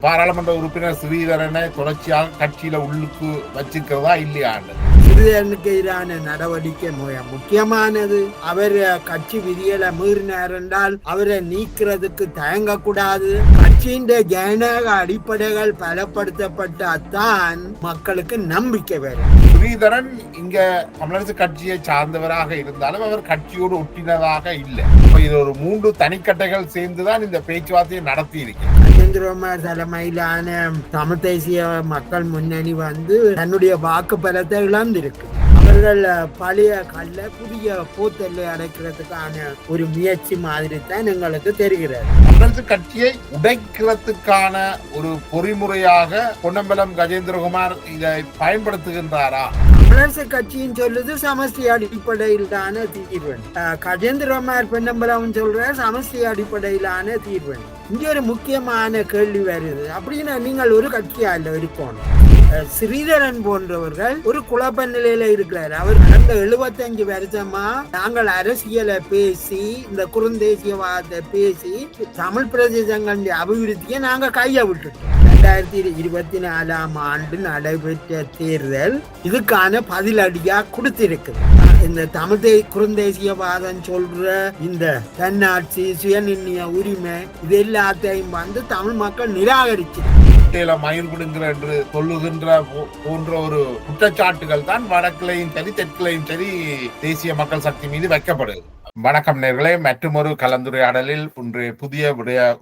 பாராளுமன்ற உறுப்பினர் ஸ்ரீதரனை தொடர்ச்சியாக கட்சியில உள்ளுக்கு வச்சிருக்கிறதா இல்லையாண்டு சிறிதரனுக்கு எதிரான நடவடிக்கை முக்கியமானது. அவர் கட்சி விதிகளை மீறினார் என்றால் அவரை நீக்கிறதுக்கு தயங்கக்கூடாது. கட்சியின் ஜனநாயக அடிப்படைகள் பலப்படுத்தப்பட்டால்தான் மக்களுக்கு நம்பிக்கை வரும். ஸ்ரீதரன் இங்க தமிழரசு கட்சியை சார்ந்தவராக இருந்தாலும் அவர் கட்சியோடு ஒட்டினதாக இல்லை. இது ஒரு 3 தனிக்கட்டைகள் சேர்ந்துதான் இந்த பேச்சுவார்த்தையை நடத்தி இருக்கு. கஜேந்திரகுமார் தலைமையிலான தமிழ் தேசிய மக்கள் முன்னணி தன்னுடைய வாக்கு பலத்தை இழந்திருக்கு. அவர்கள் பழைய கல்ல புதிய போத்தல்லை அடைக்கிறதுக்கான ஒரு முயற்சி மாதிரி தான் எங்களுக்கு தெரிகிறது. தமிழரசு கட்சியை உடைக்கிறதுக்கான ஒரு பொறிமுறையாக பொன்னம்பலம் கஜேந்திரகுமார் இதை பயன்படுத்துகின்றாரா? தமிழரசு கட்சியின் சொல்லுது சமஷ்டி அடிப்படையிலான தீர்வன். கஜேந்திரகுமார் பொன்னம்பலம் சொல்ற சமஷ்டி அடிப்படையிலான தீர்வன். இங்க ஒரு முக்கியமான கேள்வி வருது. அப்படின்னா நீங்கள் ஒரு கட்சியா இல்ல இருக்கணும். ஸ்ரீதரன் போன்றவர்கள் ஒரு குழப்ப நிலையில இருக்கிறார். அவர் கடந்த 75 வருஷமா நாங்கள் அரசியலை பேசி இந்த குறுந்தேசியவாதத்தை பேசி தமிழ் பிரதேசங்களுடைய அபிவிருத்தியை நாங்க கைய விட்டுட்டோம். 2024ஆம் ஆண்டு நடைபெற்ற தேர்தல் இதுக்கான பதிலடியா கொடுத்திருக்குது. இந்த தமிழ் குறுந்தேசியவாதம் சொல்ற இந்த தன்னாட்சி சுயநிர்ணய உரிமை இது எல்லாத்தையும் தமிழ் மக்கள் நிராகரிச்சு மயில் விடுங்கிற என்று சொல்லுகின்ற போன்ற ஒரு குற்றச்சாட்டுகள் தான் வடக்கிலையும் சரி தெற்கிலையும் சரி தேசிய மக்கள் சக்தி மீது வைக்கப்படுது. வணக்கம் நேர்களே, மற்றும் ஒரு கலந்துரையாடலில் இன்று புதிய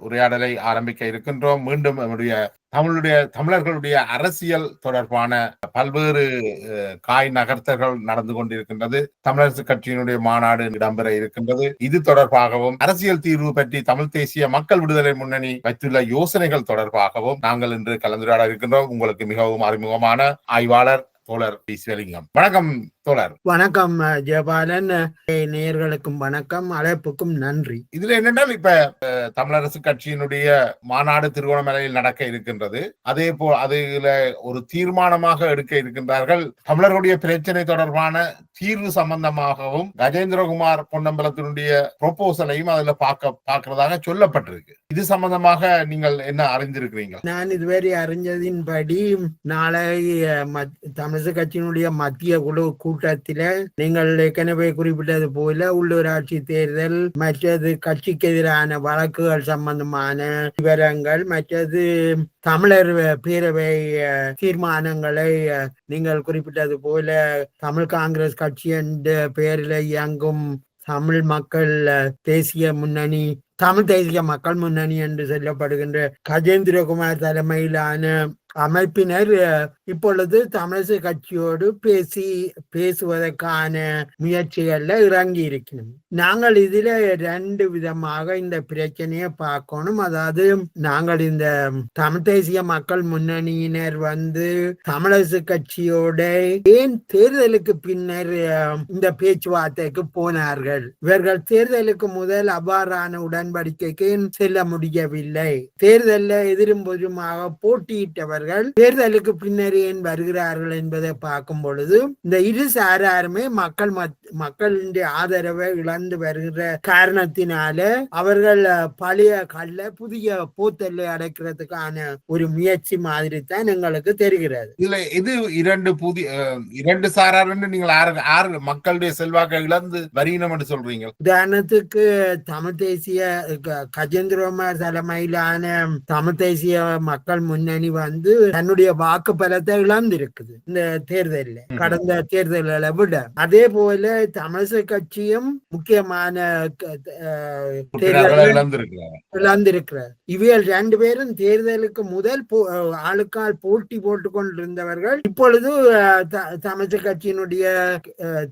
உரையாடலை ஆரம்பிக்க இருக்கின்றோம். மீண்டும் நம்முடைய தமிழர்களுடைய அரசியல் தொடர்பான பல்வேறு காய் நகர்த்தல்கள் நடந்து கொண்டிருக்கின்றது. தமிழரசு கட்சியினுடைய மாநாடு இடம்பெற இருக்கின்றது. இது தொடர்பாகவும் அரசியல் தீர்வு பற்றி தமிழ் தேசிய மக்கள் விடுதலை முன்னணி வைத்துள்ள யோசனைகள் தொடர்பாகவும் நாங்கள் இன்று கலந்துரையாட இருக்கின்றோம். உங்களுக்கு மிகவும் அறிமுகமான ஆய்வாளர் தோழர் பி. சிவலிங்கம். வணக்கம் தோழர். வணக்கம் ஜெயபாலன். நேயர்களுக்கும் வணக்கம், அழைப்புக்கும் நன்றி. இதுல என்னென்றால் இப்ப தமிழரசு கட்சியினுடைய மாநாடு திருகோணமலையில் நடக்க இருக்கின்றது. அதே போல் அதுல ஒரு தீர்மானமாக எடுக்க இருக்கின்றார்கள். தமிழர்களுடைய பிரச்சனை தொடர்பான தீர்வு சம்பந்தமாகவும் கஜேந்திரகுமார் பொன்னம்பலத்தினுடைய ப்ரொபோசலையும் அதுல பார்க்கிறதாக சொல்லப்பட்டிருக்கு. இது சம்பந்தமாக நீங்கள் என்ன அறிந்திருக்கிறீங்க? நான் இதுவரை அறிஞ்சதின்படி நாளை தமிழரசு கட்சியினுடைய மத்திய குழு கூட்டத்தில நீங்கள் ஏற்கனவே குறிப்பிட்டது போல உள்ளூராட்சி தேர்தல், மற்றது கட்சிக்கு எதிரான வழக்குகள் சம்பந்தமான விவரங்கள், மற்றது தமிழர் பேரவை தீர்மானங்களை நீங்கள் குறிப்பிட்டது போல தமிழ் காங்கிரஸ் கட்சி என்ற பெயரில் இயங்கும் தமிழ் மக்கள் தேசிய முன்னணி, தமிழ் தேசிய மக்கள் முன்னணி என்று சொல்லப்படுகின்ற கஜேந்திரகுமார் தலைமையிலான அமைப்பினர் இப்பொழுது தமிழரசு கட்சியோடு பேசுவதற்கான முயற்சிகள்ல இறங்கி இருக்கணும். நாங்கள் இதுல 2 விதமாக இந்த பிரச்சனையை பார்க்கணும். அதாவது நாங்கள் இந்த தமிழ் தேசிய மக்கள் முன்னணியினர் தமிழரசு கட்சியோட ஏன் தேர்தலுக்கு பின்னர் இந்த பேச்சுவார்த்தைக்கு போனார்கள்? இவர்கள் தேர்தலுக்கு முதல் அவ்வாறான உடன்படிக்கைக்கு செல்ல முடியவில்லை. தேர்தலில் எதிரும் பொதுமாக போட்டியிட்டவர்கள் தேர்தலுக்கு பின்னர் ஏன் வருகிறார்கள் என்பதை பார்க்கும் பொழுது இந்த இரு சாராருமே மக்களுடைய ஆதரவை இழந்து வருகிற காரணத்தினால அவர்கள் பழைய கல்ல புதிய போத்தல்லை அடைக்கிறதுக்கான ஒரு முயற்சி மாதிரி தான் எங்களுக்கு தெரிகிறது. இதுல இது இரண்டு சாரார் நீங்கள் ஆறு மக்களுடைய செல்வாக்கை இழந்து வருகிறோம் என்று சொல்றீங்க. உதாரணத்துக்கு தமிழ் தேசிய கஜேந்திரகுமார் தலைமையிலான தமிழ் தேசிய மக்கள் முன்னணி தன்னுடைய வாக்கு பலத்தை இழந்திருக்குது இந்த தேர்தலில், கடந்த தேர்தல்களை விட. அதே போல தமிழரசு கட்சியும் முக்கியமான இழந்திருக்கிறார். இவைகள் 2 பேரும் தேர்தலுக்கு முதல் ஆளுக்கால் போட்டி போட்டுக் கொண்டிருந்தவர்கள். இப்பொழுது தமிழரசு கட்சியினுடைய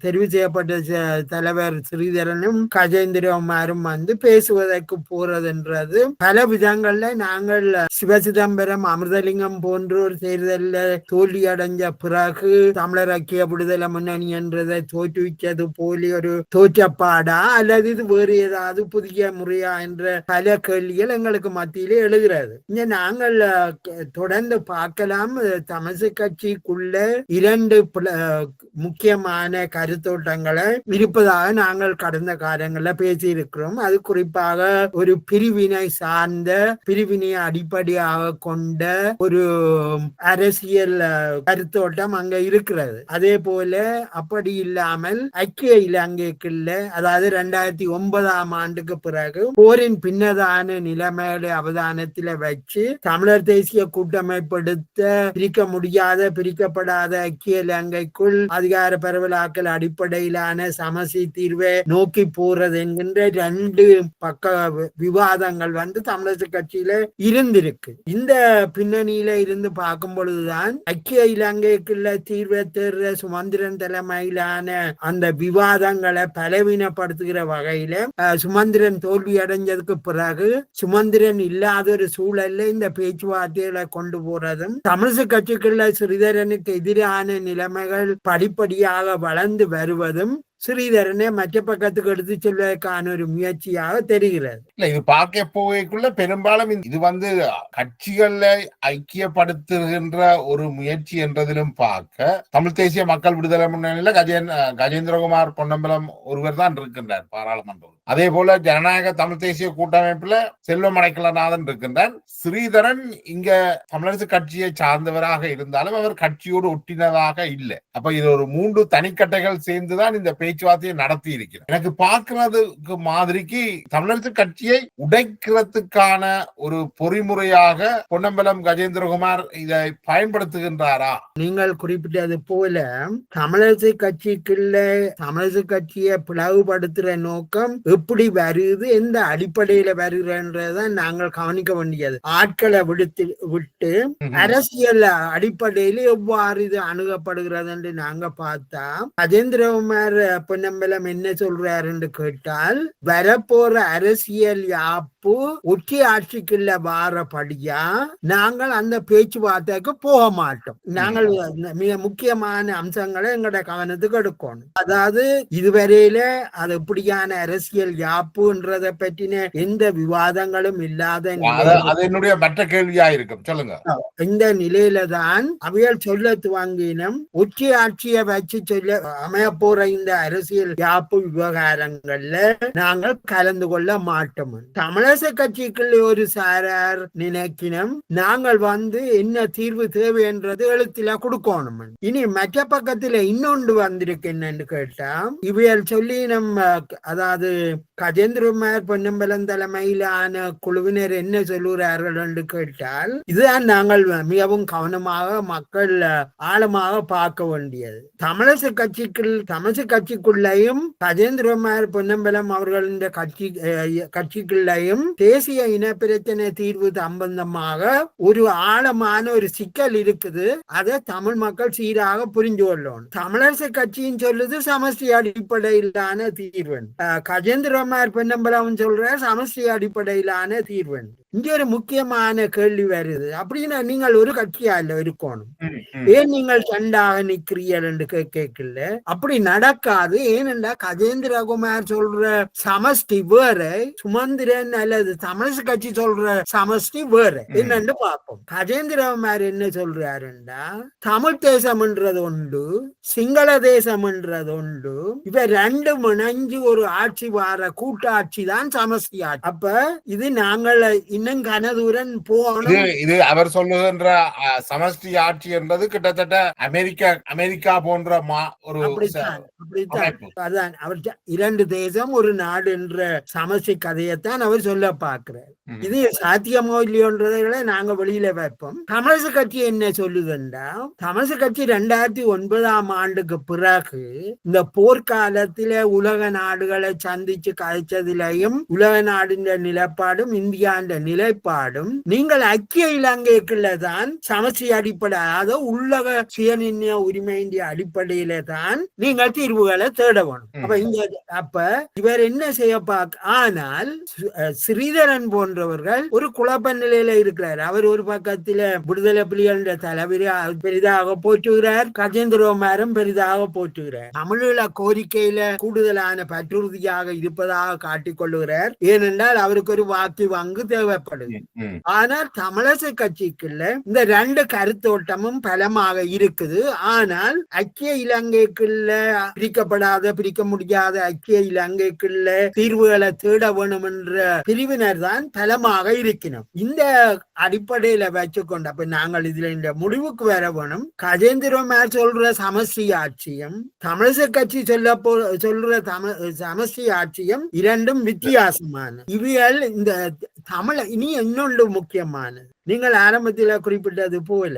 தெரிவு செய்யப்பட்ட தலைவர் ஸ்ரீதரனும் கஜேந்திரகுமாரும் பேசுவதற்கு போறதுன்றது பல விதங்கள்ல நாங்கள் சிவசிதம்பரம், அமிர்தலிங்கம் போன்ற ஒரு தேர்தலில் தோல்வி அடைஞ்ச பிறகு தமிழர் ஐக்கிய விடுதலை முன்னணி என்றதை தோற்றுவிச்சது போலி ஒரு தோற்றப்பாடா அல்லது இது வேறு ஏதாவது புதிய முறையா என்ற பல கேள்விகள் எங்களுக்கு மத்தியிலே எழுகிறது. இங்க நாங்கள் தொடர்ந்து பார்க்கலாம், தமிழ் கட்சிக்குள்ள இரண்டு முக்கியமான கருத்தோட்டங்களை இருப்பதாக நாங்கள் கடந்த காலங்களில் பேசியிருக்கிறோம். அது குறிப்பாக ஒரு பிரிவினை சார்ந்த பிரிவினை அடிப்படையாக கொண்ட ஒரு அரசியல் கருத்தோட்டம் அங்க இருக்கிறது. அதே போல அப்படி இல்லாமல் ஐக்கிய இலங்கைக்குள்ள, அதாவது 2009ஆம் ஆண்டுக்கு பிறகு போரின் பின்னதான நிலைமைகளை அவதானத்தில் வச்சு தமிழர் தேசிய கூட்டமைப்படுத்த பிரிக்க முடியாத பிரிக்கப்படாத ஐக்கிய இலங்கைக்குள் அதிகார பரவலாக்கல் அடிப்படையிலான சமசி தீர்வை நோக்கி போறது என்கின்ற 2 பக்க விவாதங்கள் தமிழரசு கட்சியில இருந்திருக்கு. இந்த பின்னணியில இருந்து பார்க்கும் பொழுதுதான் ஐக்கிய இலங்கைக்குள்ள தீர்வை தேர்ற சுமந்திரன் தலைமையிலான அந்த விவாதங்களை பலவீனப்படுத்துகிற வகையில சுமந்திரன் தோல்வி அடைஞ்சதுக்கு பிறகு சுமந்திரன் இல்லாத ஒரு சூழல்ல இந்த பேச்சுவார்த்தைகளை கொண்டு போறதும் தமிழரசு கட்சிக்குள்ள ஸ்ரீதரனுக்கு எதிரான நிலைமைகள் படிப்படியாக வளர்ந்து வருவதும் ஸ்ரீதரனை மற்ற பக்கத்துக்கு எடுத்து செல்வதற்கான ஒரு முயற்சியாக தெரிகிறது. இல்ல, இது பார்க்க போகக்குள்ள பெரும்பாலும் இது கட்சிகளை ஐக்கியப்படுத்துகின்ற ஒரு முயற்சி என்றதிலும் பார்க்க தமிழ் தேசிய மக்கள் விடுதலை முன்னணியில கஜேந்திரகுமார் பொன்னம்பலம் ஒருவர் தான் இருக்கின்றார் பாராளுமன்றம். அதே போல ஜனநாயக தமிழ் தேசிய கூட்டமைப்புல செல்வம் அடைக்கலநாதன் இருக்கின்றார். ஸ்ரீதரன் இங்க தமிழரசு கட்சியை சார்ந்தவராக இருந்தாலும் அவர் கட்சியோடு ஒட்டினதாக இல்லை. அப்ப இது ஒரு 3 தனிக்கட்டைகள் சேர்ந்துதான் இந்த பேச்சுவார்த்தையை நடத்தி இருக்கிறார். எனக்கு பார்க்கிறதுக்கு மாதிரிக்கு தமிழரசு கட்சியை உடைக்கிறதுக்கான ஒரு பொறிமுறையாக பொன்னம்பலம் கஜேந்திரகுமார் இதை பயன்படுத்துகின்றாரா? நீங்கள் குறிப்பிட்டது போல தமிழரசு கட்சிக்குள்ள தமிழரசு கட்சியை பிளவுபடுத்துற நோக்கம் எப்படி வருது, எந்த அடிப்படையில வருகிறன்றதான் நாங்கள் கவனிக்க வேண்டியது. ஆட்களை விட்டு அரசியல் அடிப்படையில எவ்வாறு இது அணுகப்படுகிறது என்று நாங்க பார்த்தா கஜேந்திரகுமார் பொன்னம்பலம் என்ன சொல்றாரு என்று கேட்டால், வரப்போற அரசியல் யாப்பு ஒற்றை ஆட்சிக்குள்ள வாரபடியா நாங்கள் அந்த பேச்சுவார்த்தைக்கு போக மாட்டோம். நாங்கள் மிக முக்கியமான அம்சங்களை எங்களோட கவனத்துக்கு எடுக்கணும். அதாவது இதுவரையில அது எப்படியான அரசியல் யாப்புன்றதை பற்றின எந்த விவாதங்களும் இல்லாத என்னுடைய மற்ற கேள்வியா இருக்கும். சொல்லுங்க. இந்த நிலையில தான் அவையால் சொல்ல துவங்கினம் ஒற்றை ஆட்சியை வச்சு சொல்ல அமைய போற இந்த அரசியல் யாப்பு விவகாரங்கள்ல நாங்கள் கலந்து கொள்ள மாட்டோம். தமிழரசு கட்சிக்குள்ள ஒரு சாரார் நினைக்கினம் நாங்கள் என்ன தீர்வு தேவை என்றது எழுத்துல கொடுக்கணும். இனி மற்ற பக்கத்துல இன்னொன்று வந்திருக்கு என்னன்னு கேட்டா, இவையால் சொல்லி அதாவது கஜேந்திரகுமார் பொன்னம்பலம் தலைமையிலான குழுவினர் என்ன சொல்லுகிறார்கள் என்று கேட்டால், இதுதான் நாங்கள் மிகவும் கவனமாக மக்கள் ஆழமாக பார்க்க வேண்டியது. தமிழரசு கட்சிக்குள்ளையும் கஜேந்திரகுமார் பொன்னம்பலம் அவர்களின் கட்சிக்குள்ளையும் தேசிய இன பிரச்சனை தீர்வு சம்பந்தமாக ஒரு ஆழமான ஒரு சிக்கல் இருக்குது. அதை தமிழ் மக்கள் சீராக புரிஞ்சு கொள்ளணும். தமிழரசு கட்சியின் சொல்லுது சமஷ்டி அடிப்படையிலான தீர்வன், கஜேந்திரகுமார் பொன்னம்பலம் சொல்ற சமஷ்டி அடிப்படையிலான தீர்வன். இங்க ஒரு முக்கியமான கேள்வி வருது. அப்படின்னா நீங்கள் ஒரு கட்சியா இல்ல இருக்கணும், ஏன் நீங்கள் சண்டாக நிக்கிறீர்கள் என்று கேட்கல. அப்படி நடக்காது. ஏனென்றா கஜேந்திரகுமார் சொல்ற சமஷ்டி வேற, சுமந்திரன் அல்லது தமிழரசு கட்சி சொல்ற சமஷ்டி வேற. என்னன்னு பார்ப்போம். கஜேந்திரகுமார் என்ன சொல்றாருண்டா, தமிழ் தேசம்ன்றது ஒன்று, சிங்கள தேசம்ன்றது ஒன்று, இவ 2 இணைஞ்சு ஒரு ஆட்சி வார கூட்டாட்சி தான் சமஷ்டி ஆட்சி. அப்ப இது நாங்கள் இன்னும் கனதூரன் போகணும். இது அவர் சொல்லுகின்ற சமஷ்டி ஆட்சி என்றது கிட்டத்தட்ட அமெரிக்கா போன்ற ஒரு அதான் அவர் 2 தேசம் ஒரு நாடு என்ற சமஷ்டி கதையத்தான் அவர் சொல்ல பார்க்கிறார். இது சாத்தியமோ இல்லையோன்றதை நாங்க வெளியில வைப்போம். தமிழரசு கட்சி என்ன சொல்லுதுண்டா, தமிழரசு கட்சி 2009ஆம் ஆண்டுக்கு பிறகு இந்த போர்க்காலத்தில உலக நாடுகளை சந்திச்சு கழிச்சதிலையும் உலக நாடின் நிலப்பாடும் இந்தியாண்ட நிலைப்பாடும் நீங்கள் ஐக்கிய இலங்கைக்குள்ள தான் சமஸ்டி அடிப்படை, அதாவது உள்ளக சுயநிர்ணய உரிமையின் அடிப்படையில தான் நீங்கள் தீர்வுகளை தேட வேணும். அப்ப இவர் என்ன செய்ய ஆனால் ஸ்ரீதரன் போன்றவர்கள் ஒரு குழப்ப நிலையில இருக்கிறார். அவர் ஒரு பக்கத்துல விடுதலை புலிகள் தலைவரை பெரிதாக போற்றுகிறார், கஜேந்திரகுமாரும் பெரிதாக போற்றுகிறார், தமிழீழ கோரிக்கையில கூடுதலான பற்றுறுதியாக இருப்பதாக காட்டிக் கொள்ளுகிறார். ஏனென்றால் அவருக்கு ஒரு வாக்கு வங்கு தேவைப்படுது. ஆனால் தமிழரசு கட்சிக்குள்ள இந்த ரெண்டு கருத்தோட்டமும் பலமாக இருக்குது. ஆனால் ஐக்கிய இலங்கைக்குள்ள பிரிக்க முடியாத ஐக்கிய இலங்கைக்குள்ள தீர்வுகளை தேட வேணும் என்ற பிரிவினர் தான் பலமாக இருக்கணும். இந்த அடிப்படையில வச்சுக்கொண்டு அப்ப நாங்கள் இதுல இந்த முடிவுக்கு வர வேணும். கஜேந்திரகுமார் சொல்ற சமஸ்டி ஆட்சியம், தமிழரசு கட்சி சொல்ற சமஸ்டி ஆட்சியம் இரண்டும் வித்தியாசமான இவைகள். இந்த இனி இன்னொன்று முக்கியமானது, நீங்கள் ஆரம்பத்தில் குறிப்பிட்டது போல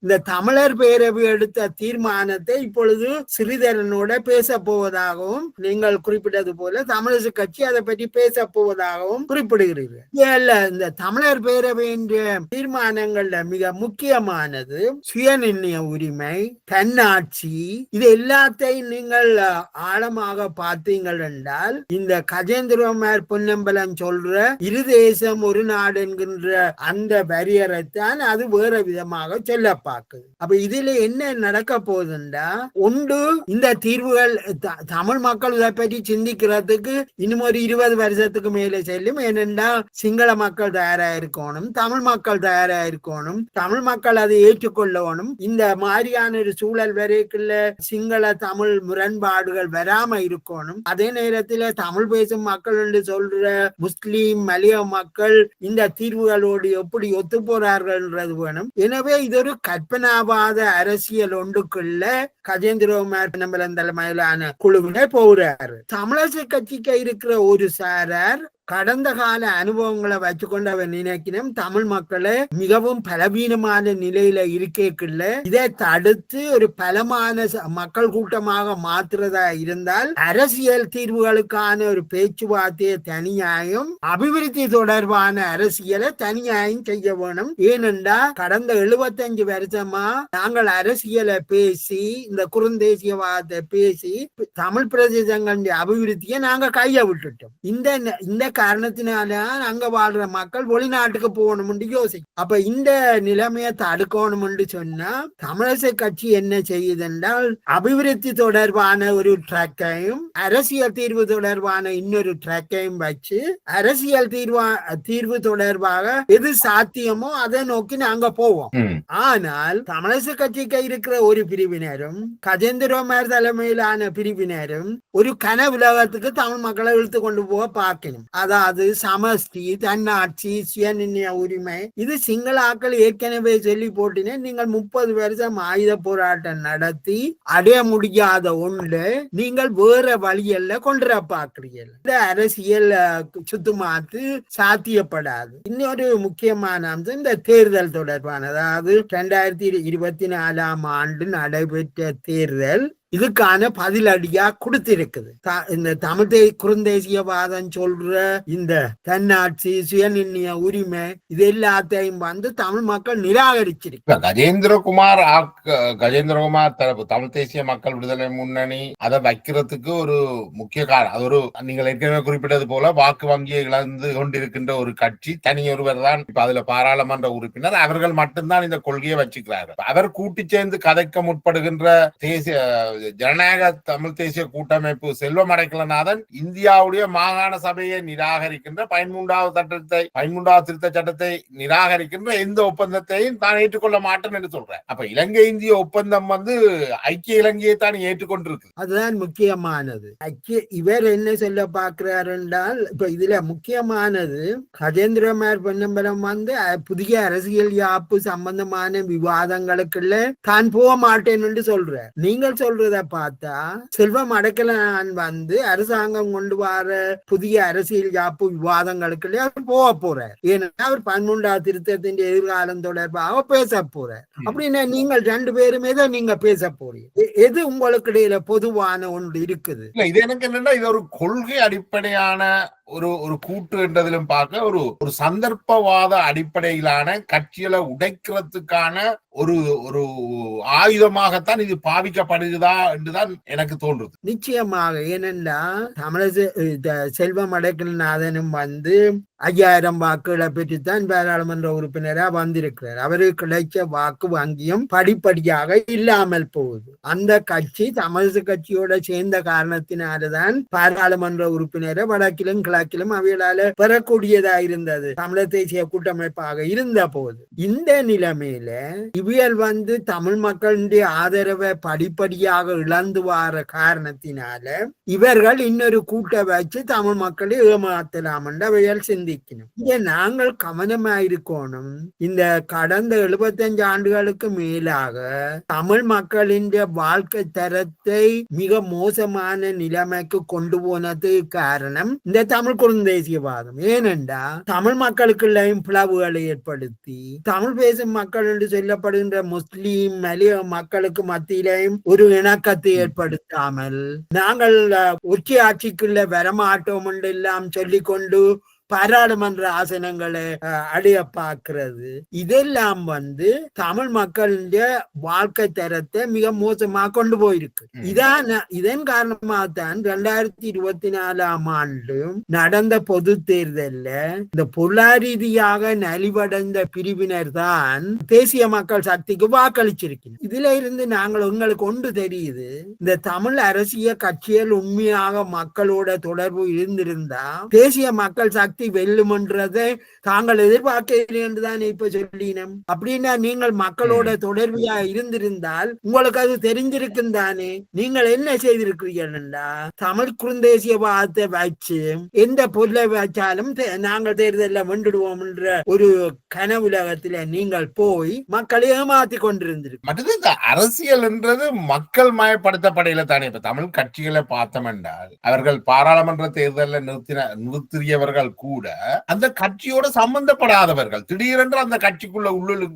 இந்த தமிழர் பேரவை எடுத்த தீர்மானத்தை இப்பொழுது ஸ்ரீதரனோட பேச போவதாகவும் நீங்கள் குறிப்பிட்டது போல தமிழரசு கட்சி அதை பற்றி பேச போவதாகவும் குறிப்பிடுகிறீர்கள். இந்த தமிழர் பேரவை என்ற தீர்மானங்கள்ல மிக முக்கியமானது சுயநிர்ணய உரிமை, தன்னாட்சி, இது எல்லாத்தையும் நீங்கள் ஆழமாக பார்த்தீங்கள் என்றால் இந்த கஜேந்திரகுமார் பொன்னம்பலம் சொல்ற இரு தேசம் ஒரு நாடு என்கின்ற அந்த வரியறைத்தான் அது வேற விதமாக சொல்ல பார்க்குது. அப்ப இதுல என்ன நடக்க போகுதுண்டா, ஒன்று இந்த தீர்வுகள் தமிழ் மக்கள் இதை பற்றி சிந்திக்கிறதுக்கு இன்னும் ஒரு 20 வருஷத்துக்கு மேலே செல்லும். ஏனென்றா சிங்கள மக்கள் தயாரா இருக்கணும், தமிழ் மக்கள் தயாரா இருக்கணும், தமிழ் மக்கள் அதை ஏற்றுக்கொள்ளணும். இந்த மாதிரியான ஒரு சூழல் வரைக்குள்ள சிங்கள தமிழ் முரண்பாடுகள் வராம இருக்கணும். அதே நேரத்தில் தமிழ் பேசும் மக்கள் என்று சொல்ற முஸ்லீம் மலைய மக்கள் இந்த தீர்வுகளோடு எப்படி ஒத்து போறார்கள் வேணும். எனவே இது ஒரு கற்பனாவாத அரசியல் ஒன்றுக்குள்ள கஜேந்திரகுமார் பொன்னம்பலம் தலைமையிலான குழுவினர் போகிறாரு. தமிழரசு கட்சிக்கு இருக்கிற ஒரு சாரார் கடந்த கால அனுபவங்களை வச்சுக்கொண்டு அவர் நினைக்கணும் தமிழ் மக்களை மிகவும் பலவீனமான நிலையில இருக்கேக்குள்ள இதை தடுத்து ஒரு பலமான மக்கள் கூட்டமாக மாற்றுறதா இருந்தால் அரசியல் தீர்வுகளுக்கான ஒரு பேச்சுவார்த்தையை தனியாயும் அபிவிருத்தி தொடர்பான அரசியலை தனியாயும் செய்ய வேணும். ஏனென்றா கடந்த 75 வருஷமா நாங்கள் அரசியலை பேசி இந்த குறுந்தேசியவாதத்தை பேசி தமிழ் பிரதேசங்களுடைய அபிவிருத்தியை நாங்க கைய விட்டுட்டோம். இந்த காரணத்தினால அங்க வாழ்ற மக்கள் வெளிநாட்டுக்கு போகணும்னு யோசிக்கும். அப்ப இந்த நிலைமையை தடுக்கணும் என்று சொன்னா தமிழரசு கட்சி என்ன செய்யுது என்றால் அபிவிருத்தி தொடர்பான ஒரு ட்ராக்கையும் அரசியல் தீர்வு தொடர்பான இன்னொரு ட்ராக்கையும் வச்சு அரசியல் தீர்வு தொடர்பாக எது சாத்தியமோ அதை நோக்கி நாங்க போவோம். ஆனால் தமிழரசு கட்சிக்கு இருக்கிற ஒரு பிரிவினரும் கஜேந்திரகுமார் தலைமையிலான பிரிவினரும் ஒரு கனவுலகத்துக்கு தமிழ் மக்களை இழுத்து கொண்டு போக பார்க்கணும். அதாவது சமஷ்டி, தன்னாட்சி, சுயநிர்ணய உரிமை, இது சிங்கள ஆக்கள் ஏற்கனவே சொல்லி போட்டினேன். நீங்கள் 30 வருஷம் ஆயுத போராட்டம் நடத்தி அடைய முடியாத ஒன்று நீங்கள் வேற வழியல்ல கொண்டு பார்க்கிறீர்கள். இந்த அரசியல் சுத்துமாத்து சாத்தியப்படாது. இன்னொரு முக்கியமான அம்சம் இந்த தேர்தல் தொடர்பான, அதாவது 2024 ஆண்டு நடைபெற்ற தேர்தல் இதுக்கான பதிலடியா கொடுத்திருக்குது. இந்த தமிழ் குறுந்தேசியவாதம் சொல்ற இந்த தன்னாட்சி, சுயநிர்ணய உரிமை, இது எல்லாத்தையும் தமிழ் மக்கள் நிராகரிச்சிருக்கு. கஜேந்திரகுமார் தரப்பு தமிழ் தேசிய மக்கள் விடுதலை முன்னணி அதை வைக்கிறதுக்கு ஒரு முக்கிய காரணம், அது ஒரு நீங்கள் ஏற்கனவே குறிப்பிட்டது போல வாக்கு வங்கியை இழந்து கொண்டிருக்கின்ற ஒரு கட்சி தனியொருவர் தான். இப்ப அதுல பாராளுமன்ற உறுப்பினர் அவர்கள் மட்டும்தான் இந்த கொள்கையை வச்சுக்கிறார்கள். அவர் கூட்டி சேர்ந்து கதைக்க முற்படுகின்ற தேசிய ஜனநாயக தமிழ் தேசிய கூட்டமைப்பு செல்வம் அடைக்கலநாதன் இந்தியாவுடைய மாகாண சபையை நிராகரிக்கின்ற 13வது திருத்த சட்டத்தை நிராகரிக்கின்ற எந்த ஒப்பந்தத்தையும் தான் ஏற்றுக்கொள்ள மாட்டேன் என்று சொல்றேன். அப்ப இலங்கை இந்திய ஒப்பந்தம் ஐக்கிய இலங்கையை தான் ஏற்றுக்கொண்டிருக்கு. அதுதான் முக்கியமானது. இவர் என்ன சொல்ல பார்க்கிறார் என்றால் இப்ப இதுல முக்கியமானது கஜேந்திரகுமார் பொன்னம்பலம் புதிய அரசியல் யாப்பு சம்பந்தமான விவாதங்களுக்குள்ள தான் போக மாட்டேன் என்று சொல்றார். நீங்கள் சொல்றத பார்த்தா செல்வம் அடைக்கலன் அரசாங்கம் கொண்டு வர புதிய அரசியல் யாப்பு விவாதங்களுக்கு அவர் போக போறார். ஏன்னா அவர் 13வது திருத்தத்தின் எதிர்காலம் தொடர்பாக பேச போறார். அப்படின்னா நீங்கள் 2 பேருமே தான் நீங்க பேச போறீங்க. எது உங்களுக்கு இடையில பொதுவான ஒன்று இருக்குது? இது எனக்கு என்னன்னா இது ஒரு கொள்கை அடிப்படையான ஒரு ஒரு கூட்டு என்றதிலும் பார்க்க ஒரு சந்தர்ப்பவாத அடிப்படையிலான கட்சிகளை உடைக்கிறதுக்கான ஒரு ஒரு ஆயுதமாகத்தான் இது பாவிக்கப்படுகிறதா என்றுதான் எனக்கு தோன்றுது. நிச்சயமாக. ஏனென்றா தமிழக செல்வம் அடைக்கல்நாதனும் 5000 வாக்குகளை பெற்றுத்தான் பாராளுமன்ற உறுப்பினரா வந்திருக்கிறார். அவருக்கு கிடைச்ச வாக்கு வங்கியும் படிப்படியாக இல்லாமல் போகுது. அந்த கட்சி தமிழக கட்சியோட சேர்ந்த காரணத்தினால்தான் பாராளுமன்ற உறுப்பினரை வடக்கிலும் கிழக்கிலும் அவைகளால பெறக்கூடியதா இருந்தது தமிழர் தேசிய கூட்டமைப்பாக இருந்த போது. இந்த நிலைமையில இவியல் தமிழ் மக்களுடைய ஆதரவை படிப்படியாக இழந்து வார காரணத்தினால இவர்கள் இன்னொரு கூட்ட வச்சு தமிழ் மக்களை ஏமாத்தலாம் என்று அவையால் சிந்திக்கணும். இங்க நாங்கள் கவனமாயிருக்கணும். இந்த கடந்த 75 ஆண்டுகளுக்கு மேலாக தமிழ் மக்களின் வாழ்க்கை தரத்தை மிக மோசமான நிலைமைக்கு கொண்டு போனது காரணம் இந்த தமிழ் குறுந்தேசியவாதம். ஏனென்றா தமிழ் மக்களுக்குள்ளையும் பிளவுகளை ஏற்படுத்தி தமிழ் பேசும் மக்கள் என்று சொல்லப்படுகின்ற முஸ்லீம் மலைய மக்களுக்கு மத்தியிலையும் ஒரு இணக்கத்தை ஏற்படுத்தாமல் நாங்கள் உச்சி ஆட்சிக்குள்ள வரமாட்டோம் என்று எல்லாம் சொல்லிக்கொண்டு பாராளுமன்ற ஆசனங்களை அடைய பார்க்கிறது. இதெல்லாம் தமிழ் மக்களுடைய வாழ்க்கை தரத்தை மிக மோசமாக கொண்டு போயிருக்கு. இதன் காரணமாகத்தான் 2024 ஆண்டு நடந்த பொது தேர்தல்ல இந்த பொருளாரீதியாக நலிவடைந்த பிரிவினர் தான் தேசிய மக்கள் சக்திக்கு வாக்களிச்சிருக்கணும். இதுல இருந்து நாங்கள் உங்களுக்கு ஒன்று தெரியுது, இந்த தமிழ் அரசியல் கட்சிகள் உண்மையாக மக்களோட தொடர்பு இருந்திருந்தா தேசிய மக்கள் சக்தி வெல்லுமன்றதை தாங்கள் எதிர்பார்க்கவில்லை என்றுதான் இப்ப சொல்லினோம். அப்படின்னா நீங்கள் மக்களோட தொடர்பியா இருந்திருந்தால் உங்களுக்கு அது தெரிஞ்சிருக்கும் தானே. நீங்கள் என்ன செய்திருக்கிறீர்கள்டா, தமிழ் குறுந்தேசியவாதத்தை வச்சு எந்த பொருளை வச்சாலும் நாங்கள் தேர்தலில் வென்றுடுவோம் என்ற ஒரு கனவுலகத்துல நீங்கள் போய் மக்களை ஏமாத்தி கொண்டிருந்திருக்கு. இந்த அரசியல் என்றது மக்கள் மயப்படுத்தப்படையில தானே. இப்ப தமிழ் கட்சிகளை பார்த்தோம் என்றால் அவர்கள் பாராளுமன்ற தேர்தலில் நிறுத்தியவர்கள் கூட அந்த கட்சியோட சம்பந்தப்படாதவர்கள் திடீரென்று அந்த கட்சிக்குள்ள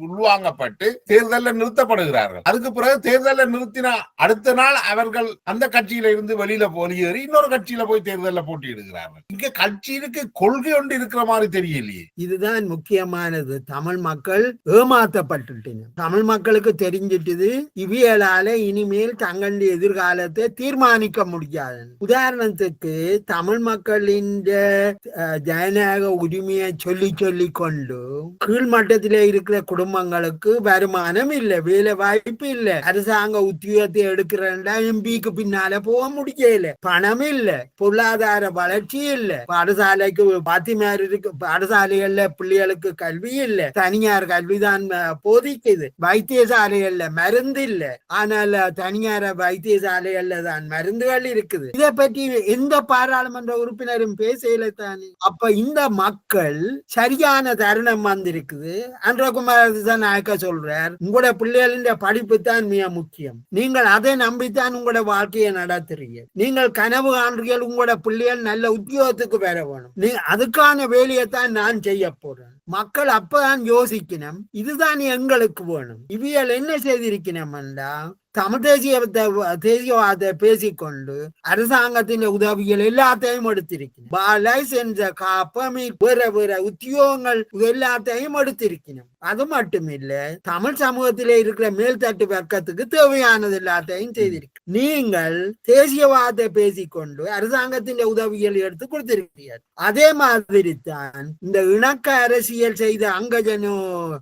உள்வாங்கப்பட்டு தேர்தலில் நிறுத்தப்படுகிறார்கள். அதுக்கு பிறகு தேர்தலில் நிறுத்தின அடுத்த நாள் அவர்கள் அந்த கட்சியில இருந்து வெளியேறி இன்னொரு கட்சியில போய் தேர்தலில் போட்டியிடுகிறார்கள். இங்க கட்சிக்கு கொள்கை ஒன்று இருக்கிற மாதிரி தெரியலையே. இதுதான் முக்கியமானது. தமிழ் மக்கள் ஏமாற்றப்பட்டுட்டன. தமிழ் மக்களுக்கு தெரிஞ்சிட்டது இவியலால இனிமேல் தங்களுடைய எதிர்காலத்தை தீர்மானிக்க முடியாது. உதாரணத்துக்கு தமிழ் மக்களின் ஜனநாயக உரிமையை சொல்லி கொண்டு கீழ்மட்டத்திலே இருக்கிற குடும்பங்களுக்கு வருமானம் இல்லை, வேலை வாய்ப்பு இல்லை, அரசாங்க உத்தியோகத்தை எடுக்கிறா எம்பிக்கு பின்னால போக முடியல, பணம் இல்லை, பொருளாதார வளர்ச்சி இல்லை, பாடசாலைக்கு பாத்திமார் இருக்கு, பாடசாலைகள்ல பிள்ளைகளுக்கு கல்வி இல்லை, தனியார் கல்விதான் போதிக்குது, வைத்தியசாலைகள்ல மருந்து இல்லை, ஆனால் தனியார் வைத்தியசாலைகள்ல தான் மருந்துகள் இருக்குது. இதை பற்றி எந்த பாராளுமன்ற உறுப்பினரும் பேசல தானே. அப்ப இந்த மக்கள் சரியான தருணம் வந்திருக்குது. அன்றகுமார் நாயக்க சொல்றார், உங்களோட பிள்ளைகளின் படிப்பு தான் மிக முக்கியம், நீங்கள் அதை நம்பித்தான் உங்களோட வாழ்க்கையை நடத்துறீங்க, நீங்கள் கனவு காண்றீர்கள் உங்களோட பிள்ளைகள் நல்ல உத்தியோகத்துக்கு பெற வேணும், நீ அதுக்கான வேலையைத்தான் நான் செய்ய போறேன். மக்கள் அப்பதான் யோசிக்கணும், இதுதான் எங்களுக்கு வேணும். இவியல் என்ன செய்திருக்கணும்டா, தமிழ் தேசியவாத பேசிக்கொண்டு அரசாங்கத்தின் உதவிகள் எல்லாத்தையும் எடுத்திருக்கணும். லைசன்ஸ் காப்பமி வேற உத்தியோகங்கள் எல்லாத்தையும் எடுத்திருக்கணும். அது மட்டும் இல்ல, தமிழ் சமூகத்திலே இருக்கிற மேல்தட்டு வர்க்கத்துக்கு தேவையானது எல்லாத்தையும் செய்திருக்கு. நீங்கள் தேசியவாத பேசிக்கொண்டு அரசாங்கத்தின் உதவிகள் எடுத்து கொடுத்திருக்கிறீர்கள். அதே மாதிரி தான் இந்த இணக்க அரசியல் செய்த அங்கஜனோ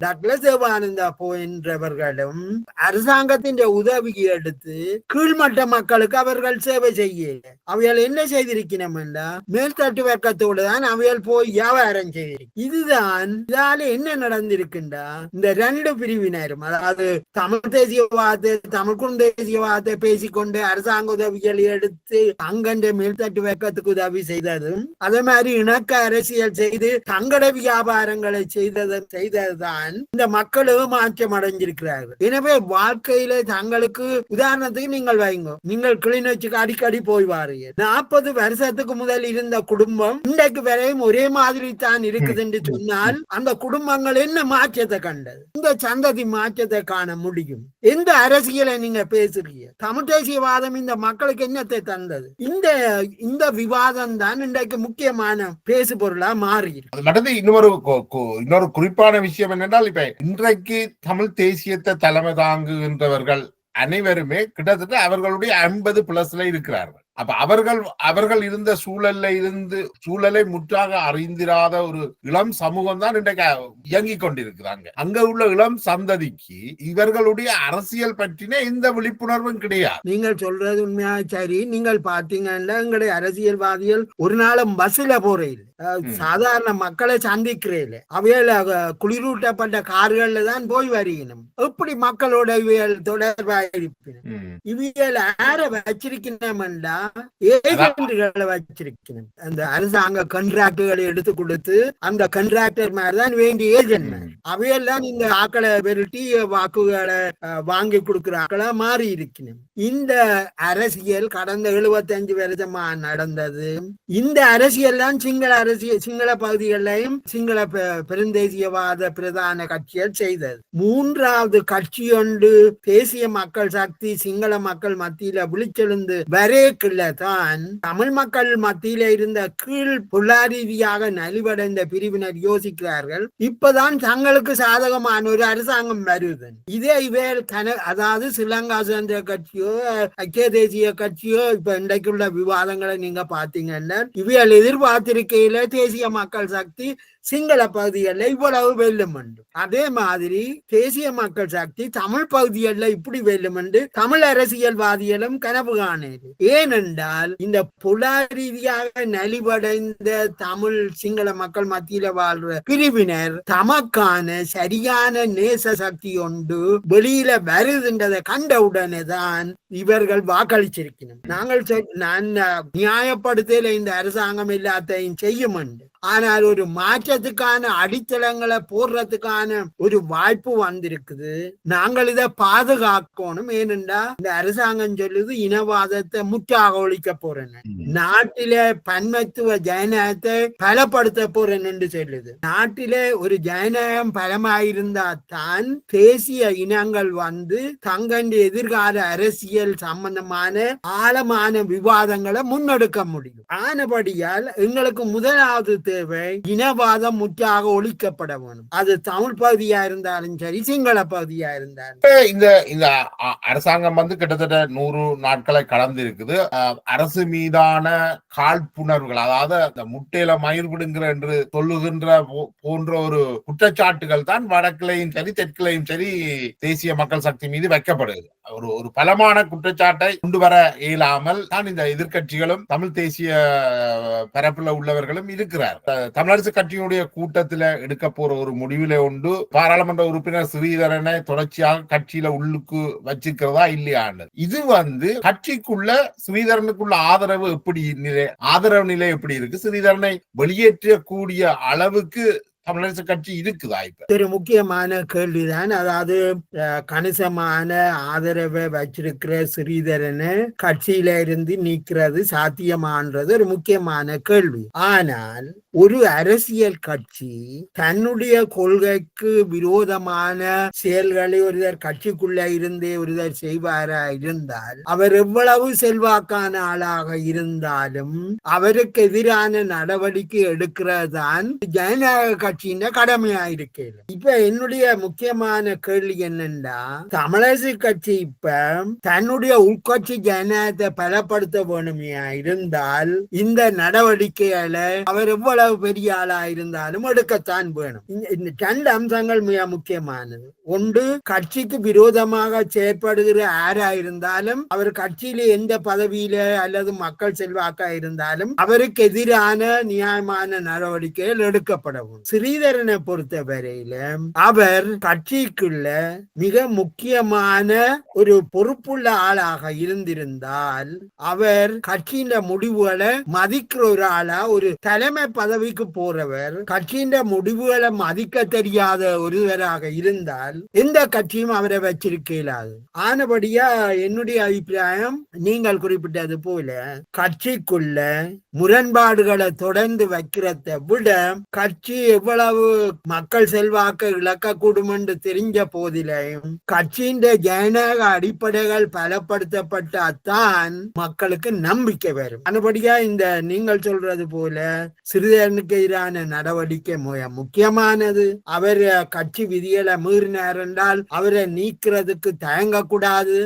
டாக்டர் தேவானந்தா போன்றவர்களும் அரசாங்கத்தின் உதவி எடுத்து கீழ்மட்ட மக்களுக்கு அவர்கள் சேவை செய்ய அவைகள் என்ன செய்திருக்கணும் என்றா மேல்தட்டு வர்க்கத்தோடு தான் அவைகள் போய் வியாபாரம் செய்திருக்கு. இதுதான் இதால என்ன நடந்திருக்குண்டா, இந்த ரெண்டு பிரிவினரும், அதாவது தமிழ் தேசியவாத தமிழ் குறுந்தேசியவாதத்தை பேசிக்கொண்டு அரசாங்க உதவிகள் எடுத்து அங்கண்ட மேல்தட்டு வர்க்கத்துக்கு உதவி செய்ததும், அதே மாதிரி இணக்க அரசியல் செய்து தங்கட வியாபாரங்களை செய்ததுதான் இந்த மக்கள் ஏமாற்றம் அடைஞ்சிருக்கிறார்கள். எனவே வாழ்க்கையில தங்களுக்கு உங்களுக்கு உதாரணத்துக்கு நீங்கள் வைங்க, நீங்கள் கிளிநொச்சிக்கு அடிக்கடி போய் வாரீங்க. 40 வருஷத்துக்கு முதல் இருந்த குடும்பம் இன்றைக்கு வரையும் ஒரே மாதிரி தான் இருக்குது என்று சொன்னால் அந்த குடும்பங்கள் என்ன மாற்றத்தை கண்டது? இந்த சந்ததி மாற்றத்தை காண முடியும். எந்த அரசியலை நீங்க பேசுறீங்க? தமிழ் தேசியவாதம் இந்த மக்களுக்கு என்னத்தை தந்தது? இந்த விவாதம் தான் இன்றைக்கு முக்கியமான பேசு பொருளா மாறி. அது மட்டும் இன்னொரு குறிப்பான விஷயம் என்னென்றால், இப்ப இன்றைக்கு தமிழ் தேசியத்தை தலைமை தாங்குகின்றவர்கள் அனைவருமே கிட்டத்தட்ட அவர்களுடைய 50+ இருக்கிறார்கள். அப்ப அவர்கள் இருந்த சூழலை முற்றாக அறிந்திராத ஒரு இளம் சமூகம் தான் இன்றைக்கு இயங்கிக் கொண்டிருக்கிறாங்க. அங்க உள்ள இளம் சந்ததிக்கு இவர்களுடைய அரசியல் பற்றின எந்த விழிப்புணர்வும் கிடையாது. நீங்கள் சொல்றது உண்மையா? சரி, நீங்கள் பாத்தீங்கன்னா எங்களுடைய அரசியல்வாதிகள் ஒரு நாளும் பஸ்ல போறேன், சாதாரண மக்களை சந்திக்கிறேன், அவையில குளிரூட்டப்பட்ட கார்கள்ல தான் போய் வருகணும். எப்படி மக்களோட இவையல் தொடர்பாக இருப்பினும் இவையல் யார வச்சிருக்கணும்டா ஏஜென்ட்களை வச்சிருக்கணும். அந்த அரசாங்க கண்ட்ராக்டுகளை எடுத்து கொடுத்து அந்த கண்ட்ராக்டர் மாதிரிதான் வேண்டிய ஏஜென்ட் அவையெல்லாம் இந்த ஆக்களை வெறுட்டி வாக்குகளை வாங்கி கொடுக்கிற ஆக்களா மாறி இருக்கணும். இந்த அரசியல் கடந்த 75 வருஷமா நடந்தது. இந்த அரசியல் தான் சிங்கள பகுதிகளையும் சிங்கள பெருந்தேசியவாத பிரதான கட்சிகள் செய்தது. மூன்றாவது கட்சி ஒன்று தேசிய மக்கள் சக்தி சிங்கள மக்கள் மத்தியில விழிச்செழுந்து வரேக்குள்ள தான் தமிழ் மக்கள் மத்தியில இருந்த கீழ் பொருளாதாரீதியாக நலிவடைந்த பிரிவினர் யோசிக்கிறார்கள், இப்பதான் தங்களுக்கு சாதகமான ஒரு அரசாங்கம் வருது. இதே இவைகள் அதாவது ஸ்ரீலங்கா சுதந்திர கட்சியோ ஐக்கிய தேசிய கட்சியோ இப்ப இன்றைக்குள்ள விவாதங்களை நீங்க பாத்தீங்கன்னா இவைகள் எதிர்பார்த்திருக்கையில தேசிய மக்கள் சக்தி சிங்கள பகுதிகளில் இவ்வளவு வெல்லும் என்று, அதே மாதிரி தேசிய மக்கள் சக்தி தமிழ் பகுதிகளில் இப்படி வெல்லும் என்று தமிழ் அரசியல்வாதிகளும் கனவு காணது. ஏனென்றால் இந்த பொருளாதார நலிவடைந்த தமிழ் சிங்கள மக்கள் மத்தியில வாழ்ற பிரிவினர் தமக்கான சரியான நேச சக்தி ஒன்று வெளியில வருதுன்றதை கண்டவுடனே தான் இவர்கள் வாக்களிச்சிருக்கணும். நான் நியாயப்படுத்தல இந்த அரசாங்கம் எல்லாத்தையும் செய்யும் என்று, ஆனால் ஒரு மாற்றத்துக்கான அடித்தளங்களை போடுறதுக்கான ஒரு வாய்ப்பு வந்திருக்குது. நாங்கள் இதை பாதுகாக்கணும். ஏனென்றா இந்த அரசாங்கம் சொல்லுது இனவாதத்தை முற்றாக ஒழிக்க போறேன், நாட்டில பன்மத்துவ ஜனநாயகத்தை பலப்படுத்த போறேன் என்று சொல்லுது. நாட்டிலே ஒரு ஜனநாயகம் பலமாயிருந்தா தான் தேசிய இனங்கள் வந்து தங்கண்ட எதிர்கால அரசியல் சம்பந்தமான ஆழமான விவாதங்களை முன்னெடுக்க முடியும். ஆனபடியால் எங்களுக்கு முதலாவது தேவை இனவாதம் முற்றாக ஒழிக்கப்பட வேணும். அது தமிழ் பகுதியா இருந்தாலும் சரி சிங்கள பகுதியா இருந்தாலும். இந்த அரசாங்கம் வந்து கிட்டத்தட்ட 100 நாட்களை கடந்து இருக்குது. அரசு மீதான காழ்ப்புணர்வுகள், அதாவது இந்த முட்டையில மயிர் விடுங்கிற என்று சொல்லுகின்ற போன்ற ஒரு குற்றச்சாட்டுகள் தான் வடக்கிலையும் சரி தெற்கிலையும் சரி தேசிய மக்கள் சக்தி மீது வைக்கப்படுது. ஒரு பலமான குற்றச்சாட்டை கொண்டு வர இயலாமல் தான் இந்த எதிர்கட்சிகளும் தமிழ் தேசிய பரப்புல உள்ளவர்களும் இருக்கிறார். தமிழரசு கட்சியினுடைய கூட்டத்தில் எடுக்க போற ஒரு முடிவில உண்டு பாராளுமன்ற உறுப்பினர் ஸ்ரீதரனை தொடர்ச்சியாக கட்சியில உள்ளுக்கு வச்சிருக்கிறதா இல்லையான்னு. இது வந்து கட்சிக்குள்ள ஸ்ரீதரனுக்குள்ள ஆதரவு நிலை எப்படி இருக்கு, ஸ்ரீதரனை வெளியேற்றக்கூடிய அளவுக்கு தமிழரசு கட்சி இருக்குதா? இப்ப ஒரு முக்கியமான கேள்விதான். அதாவது கணிசமான ஆதரவை வச்சிருக்கிற ஸ்ரீதரனை கட்சியில இருந்து நீக்கிறது சாத்தியமானது ஒரு முக்கியமான கேள்வி. ஆனால் ஒரு அரசியல் கட்சி தன்னுடைய கொள்கைக்கு விரோதமான செயல்களை ஒருவர் கட்சிக்குள்ள இருந்தே ஒருவர் செய்வாரா இருந்தால், அவர் எவ்வளவு செல்வாக்கான ஆளாக இருந்தாலும் அவருக்கு எதிரான நடவடிக்கை எடுக்கிறதான் ஜனநாயக கட்சியின் கடமையா இருக்கு. இப்ப என்னுடைய முக்கியமான கேள்வி என்னன்னா, தமிழரசு கட்சி இப்ப தன்னுடைய உட்கட்சி ஜனநாயகத்தை பலப்படுத்த வேணுமையா இருந்தால் இந்த நடவடிக்கைகளை அவர் எவ்வளவு பெரிய ஆளா இருந்தாலும் எடுக்கத்தான் வேணும். இந்த 2 அம்சங்கள் மிக முக்கியமானது. ஒன்று, கட்சிக்கு விரோதமாக செயற்படுகிற யாரா இருந்தாலும் அவர் கட்சியில எந்த பதவியில அல்லது மக்கள் செல்வாக்கா இருந்தாலும் அவருக்கு எதிரான நியாயமான நடவடிக்கைகள் எடுக்கப்பட வேண்டும். ஸ்ரீதரனை பொறுத்த வரையில அவர் கட்சிக்குள்ள மிக முக்கியமான ஒரு பொறுப்புள்ள ஆளாக இருந்திருந்தால் அவர் கட்சியின் முடிவுகளை மதிக்கிற ஒரு ஆளா, ஒரு தலைமை பதவிக்கு போறவர் கட்சியின் முடிவுகளை மதிக்க தெரியாத ஒருவராக இருந்தால் எந்த கட்சியும் அவரை வச்சிருக்க இயலாது. ஆனபடியா என்னுடைய அபிப்பிராயம் நீங்கள் குறிப்பிட்டது போல கட்சிக்குள்ள முரண்பாடுகளை தொடர்ந்து வைக்கிறத விட கட்சி எவ்வளவு மக்கள் செல்வாக்க இழக்கக்கூடும் என்று தெரிஞ்ச போதிலையும் கட்சியின் ஜனநாயக அடிப்படைகள் பலப்படுத்தப்பட்டால்தான் மக்களுக்கு நம்பிக்கை வரும். அதுபடியா இந்த நீங்கள் சொல்றது போல சிறிதரனுக்கு எதிரான நடவடிக்கை முக்கியமானது. அவர் கட்சி விதிகளை மீறினார் என்றால் அவரை நீக்கிறதுக்கு தயங்கக்கூடாது.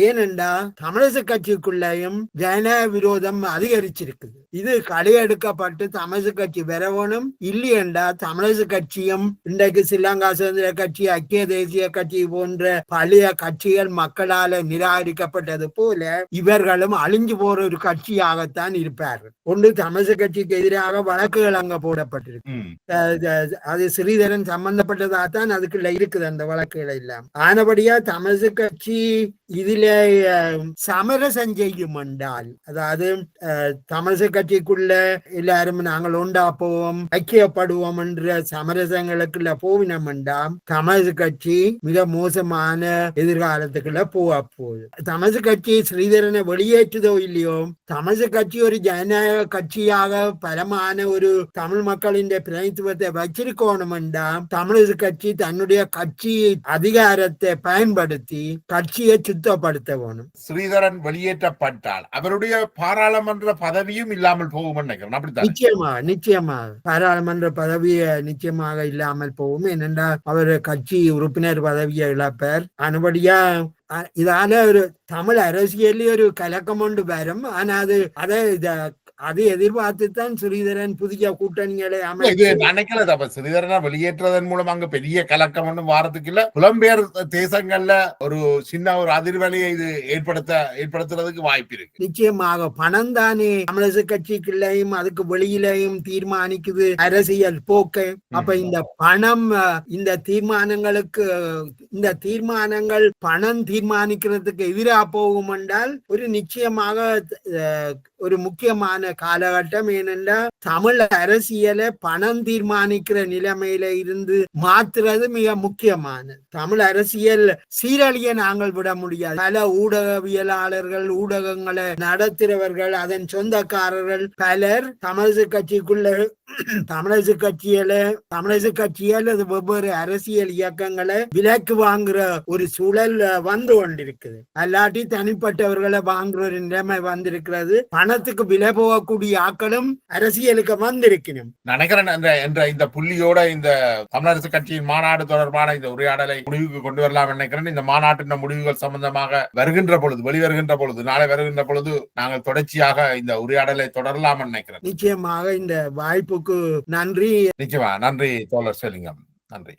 ஏனென்றா தமிழக கட்சிக்குள்ளேயும் ஜனநாயக விரோதம் அதிகரிச்சிருக்குது. இது களையெடுக்கப்பட்டு தமிழக கட்சி வரவணும். இல்லையென்றா தமிழக கட்சியும் இன்றைக்கு ஸ்ரீலங்கா சுதந்திர கட்சி, ஐக்கிய தேசிய கட்சி போன்ற பழைய கட்சிகள் மக்களால் நிராகரிக்கப்பட்டது போல இவர்களும் அழிஞ்சு போற ஒரு கட்சியாகத்தான் இருப்பார்கள். ஒன்று தமிழக கட்சிக்கு எதிராக வழக்குகள் அங்க போடப்பட்டிருக்கு. அது ஸ்ரீதரன் சம்பந்தப்பட்டதாகத்தான் அதுக்குள்ள இருக்குது அந்த வழக்குகள் எல்லாம். ஆனபடியா தமிழக கட்சி இதுல சமரசம் செய்யும் என்றால், அதாவது தமிழக கட்சிக்குள்ள எல்லாரும் நாங்கள் ஒண்டா போவோம், ஐக்கியப்படுவோம் என்ற சமரசங்களுக்குள்ள போவினம் என்றால் தமிழக கட்சி மிக மோசமான எதிர்காலத்துக்குள்ள போகுது. தமிழக கட்சி ஸ்ரீதரனை வெளியேற்றுதோ இல்லையோ, தமிழக கட்சி ஒரு ஜனநாயக கட்சியாக பலமான ஒரு தமிழ் மக்களின் பிரதிநிதித்துவத்தை வச்சிருக்கணும் என்றால் தமிழக கட்சி தன்னுடைய கட்சி அதிகாரத்தை பயன்படுத்தி கட்சியை சுத்தப்படுத்த வேணும். ஸ்ரீதரன் வெளியேற்றப்பட்டால் அவருடைய பாராளுமன்ற பதவியும் இல்லாமல் போகும் நினைக்கிறேன். நிச்சயமாக பாராளுமன்ற பதவியை நிச்சயமாக இல்லாமல் போகும். ஏனென்றால் அவர் கட்சி உறுப்பினர் பதவியை இழப்பார். அதுபடியா இதால ஒரு தமிழ் அரசியல் ஒரு கலக்கம் ஒன்று வரும். ஆனா அதை எதிர்பார்த்துத்தான் ஸ்ரீதரன் புதிய கூட்டணிகளை நினைக்கல. ஸ்ரீதரனை வெளியேற்றதன் மூலம் அங்க பெரிய கலக்கம் ஒன்றும் வாரத்துக்கு இல்ல. புலம்பெயர் தேசங்கள்ல ஒரு சின்ன ஒரு அதிர்வலையை இது ஏற்படுத்துறதுக்கு வாய்ப்பு இருக்கு. நிச்சயமாக பணம் தானே தமிழக கட்சிக்குள்ளையும் அதுக்கு வெளியிலையும் தீர்மானிக்குது அரசியல் போக்கு. அப்ப இந்த பணம் இந்த தீர்மானங்கள் பணம் தீர்மானிக்கிறதுக்கு எதிராக போகும் என்றால் ஒரு நிச்சயமாக ஒரு முக்கியமான காலகட்டம். ஏனென்றால் தமிழ் அரசியலை பணம் தீர்மானிக்கிற நிலைமையில இருந்து மாற்றுறது மிக முக்கியமானது. தமிழ் அரசியல் சீரழிய நாங்கள் விட முடியாது. பல ஊடகவியலாளர்கள், ஊடகங்களை நடத்துறவர்கள், அதன் சொந்தக்காரர்கள் பலர் தமிழக கட்சியால வெவ்வேறு அரசியல் இயக்கங்களை விலக்கு வாங்குற ஒரு சூழல் வந்து கொண்டிருக்குது. அல்லாட்டி தனிப்பட்டவர்களை வாங்குற ஒரு நிலைமை வந்திருக்கிறது. பணத்துக்கு விலை போகக்கூடிய ஆக்களும் அரசியலுக்கு வந்திருக்கணும் நினைக்கிறேன். என்ற இந்த புள்ளியோட இந்த தமிழரசு கட்சியின் மாநாடு தொடர்பான இந்த உரையாடலை முடிவுக்கு கொண்டு வரலாம் நினைக்கிறேன். இந்த மாநாட்டின் முடிவுகள் சம்பந்தமாக வெளிவருகின்ற பொழுது நாளை வருகின்ற பொழுது நாங்கள் தொடர்ச்சியாக இந்த உரையாடலை தொடரலாம் நினைக்கிறேன். நிச்சயமாக இந்த வாய்ப்புக்கு நன்றி. நிச்சயமா நன்றி தோழர் சிவலிங்கம். நன்றி.